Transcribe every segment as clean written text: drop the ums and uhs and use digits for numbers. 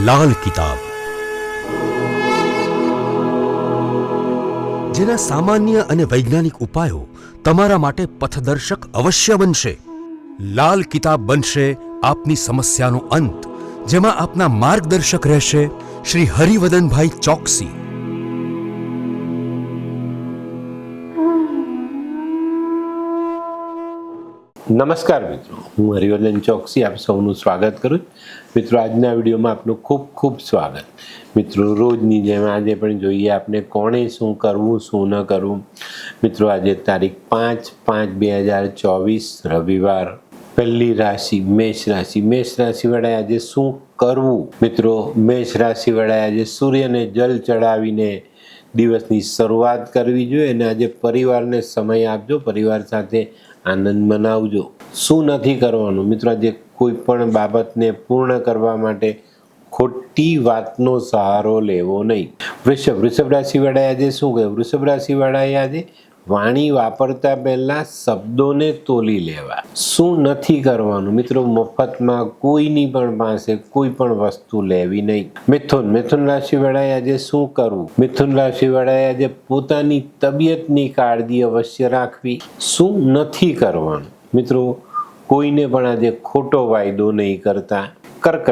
લાલ કિતાબ, જેના સામાન્ય અને વૈજ્ઞાનિક ઉપાયો તમારા માટે પથદર્શક અવશ્ય બનશે. લાલ કિતાબ બનશે આપની સમસ્યાનો અંત, જેમાં આપના માર્ગદર્શક રહેશે શ્રી હરિવદનભાઈ ચોકસી. નમસ્કાર મિત્રો, હું હરિવર્ધન ચોકસી આપ સૌનું સ્વાગત કરું. મિત્રો, આજના વિડીયોમાં આપનું ખૂબ ખૂબ સ્વાગત. મિત્રો, રોજની જેમ આજે પણ જોઈએ આપણે કોણે શું કરવું શું ન કરવું. મિત્રો, આજે તારીખ 5/5/2024 રવિવાર. પહેલી રાશિ મેષ રાશિ. મેષ રાશિવાળાએ આજે શું કરવું? મિત્રો, મેષ રાશિવાળાએ આજે સૂર્યને જલ ચડાવીને દિવસની શરૂઆત કરવી જોઈએ અને આજે પરિવારને સમય આપજો, પરિવાર સાથે આનંદ મનાવજો. શું નથી કરવાનું? મિત્રો, આજે કોઈ પણ બાબતને પૂર્ણ કરવા માટે ખોટી વાતનો સહારો લેવો નહીં. વૃષભ રાશિવાળાએ આજે શું કહ્યું? વૃષભ રાશિવાળાએ આજે વાણી વાપરતા પહેલા શબ્દોને તોલી લેવા. શું નથી કરવાનું? મિત્રો, મફતમાં કોઈની પણ પાસે કોઈ પણ વસ્તુ લેવી નહીં. મિથુન રાશિવાળાએ આજે શું કરવું? મિથુન રાશિવાળાએ આજે પોતાની તબિયતની કાળજી અવશ્ય રાખવી. શું નથી કરવાનું? મિત્રો, કોઈને પણ આજે ખોટો વાયદો નહીં કરતા. કર્ક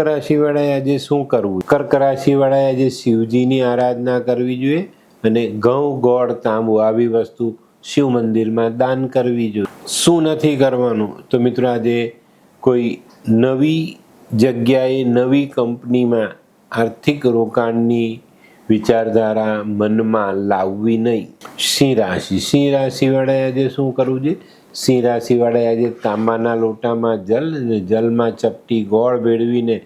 રાશિવાળાએ આજે શું કરવું? કર્ક રાશિવાળાએ આજે શિવજીની આરાધના કરવી જોઈએ અને ઘઉં, ગોળ, તાંબુ આવી વસ્તુ શિવ મંદિરમાં દાન કરવી જોઈએ. શું નથી કરવાનું? તો મિત્રો, આજે કોઈ નવી જગ્યાએ નવી કંપનીમાં આર્થિક રોકાણની વિચારધારા મનમાં લાવવી નહીં. સિંહ રાશિવાળાએ આજે શું કરવું જોઈએ? સિંહ રાશિવાળાએ આજે તાંબાના લોટામાં જલ અને જલમાં ચપટી ગોળ ભેળવીને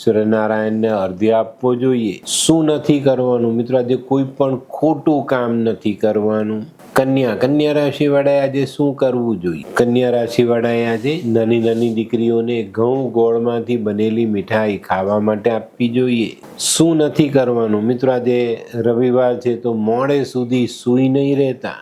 સૂર્યનારાયણને અર્ધ્ય આપવો જોઈએ. શું નથી કરવાનું? મિત્રો, આજે કોઈ પણ ખોટું કામ નથી કરવાનું. કન્યા રાશિવાળાએ આજે શું કરવું જોઈએ? કન્યા રાશિવાળાએ આજે નાની દીકરીઓને ઘઉં ગોળમાંથી બનેલી મીઠાઈ ખાવા માટે આપવી જોઈએ. શું નથી કરવાનું? મિત્રો, આજે રવિવાર છે તો મોડે સુધી સૂઈ નહીં રહેતા.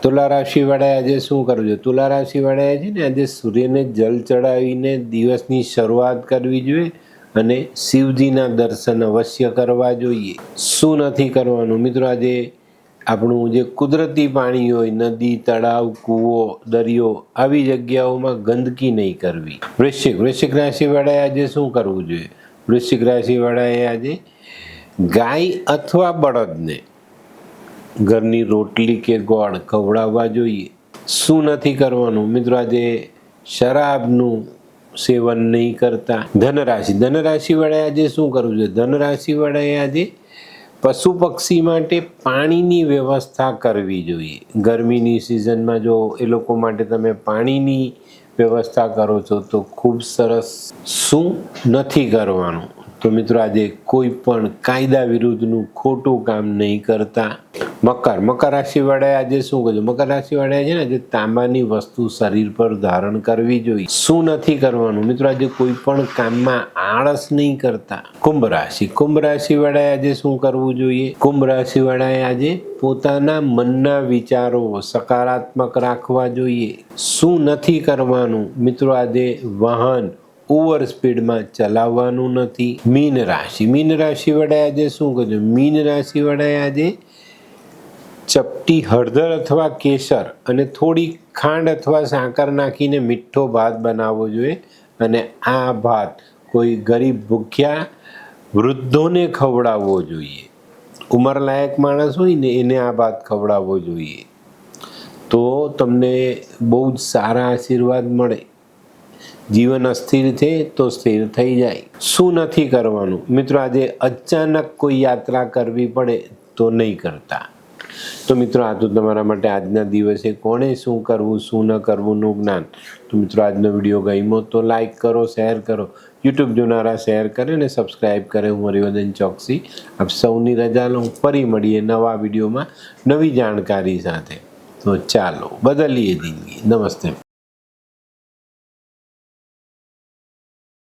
તુલા રાશિવાળાએ આજે શું કરવું જોઈએ? તુલા રાશિવાળાએ છે ને આજે સૂર્યને જલ ચડાવીને દિવસની શરૂઆત કરવી જોઈએ અને શિવજીના દર્શન અવશ્ય કરવા જોઈએ. શું નથી કરવાનું? મિત્રો, આજે આપણું જે કુદરતી પાણી હોય, નદી, તળાવ, કૂવો, દરિયો આવી જગ્યાઓમાં ગંદકી નહીં કરવી. વૃશ્ચિક રાશિવાળાએ આજે શું કરવું જોઈએ? વૃશ્ચિક રાશિવાળાએ આજે ગાય અથવા બળદને ઘરની રોટલી કે ગોળ ખવડાવવા જોઈએ. શું નથી કરવાનું? મિત્રો, આજે શરાબનું સેવન નહીં કરતા. ધનરાશિવાળાએ આજે શું કરવું જોઈએ? ધનરાશિવાળાએ આજે પશુ પક્ષી માટે પાણીની વ્યવસ્થા કરવી જોઈએ. ગરમીની સિઝનમાં જો એ લોકો માટે તમે પાણીની વ્યવસ્થા કરો છો તો ખૂબ સરસ. શું નથી કરવાનું? તો મિત્રો, આજે કોઈ પણ કાયદા વિરુદ્ધનું ખોટું કામ નહીં કરતા. મકર રાશિવાળાએ આજે શું કરવું? મકર રાશિવાળાએ છે ને આજે તાંબાની વસ્તુ શરીર પર ધારણ કરવી જોઈએ. શું નથી કરવાનું? મિત્રો, આજે કોઈ પણ કામમાં આળસ નહીં કરતા. કુંભ રાશિવાળાએ આજે શું કરવું જોઈએ? કુંભ રાશિવાળાએ આજે પોતાના મનના વિચારો સકારાત્મક રાખવા જોઈએ. શું નથી કરવાનું? મિત્રો, આજે વાહન ઓવર સ્પીડમાં ચલાવવાનું નથી. મીન રાશિવાળાએ આજે શું કરવું? મીન રાશિવાળાએ આજે ચપટી હળદર અથવા કેસર અને થોડી ખાંડ અથવા સાકર નાખીને મીઠો ભાત બનાવવો જોઈએ અને આ ભાત કોઈ ગરીબ ભૂખ્યા વૃદ્ધોને ખવડાવવો જોઈએ. ઉંમરલાયક માણસ હોય ને એને આ ભાત ખવડાવવો જોઈએ. તો તમને બહુ જ સારા આશીર્વાદ મળે. જીવન અસ્થિર છે તો સ્થિર થઈ જાય. શું નથી કરવાનું? મિત્રો, આજે અચાનક કોઈ યાત્રા કરવી પડે તો નહીં કરતા. તો મિત્રો, આ તો તમારા માટે આજના દિવસે કોણે શું કરવું શું ન કરવુંનું જ્ઞાન. તો મિત્રો, આજનો વિડીયો ગમ્યો તો લાઈક કરો, શેર કરો. યુટ્યુબ જોનારા શેર કરે ને સબસ્ક્રાઈબ કરે. હું હરિવર્ધન ચોકસી આપ સૌની રજા લઉં. ફરી મળીએ નવા વિડીયોમાં નવી જાણકારી સાથે. તો ચાલો બદલીએ જિંદગી. નમસ્તે.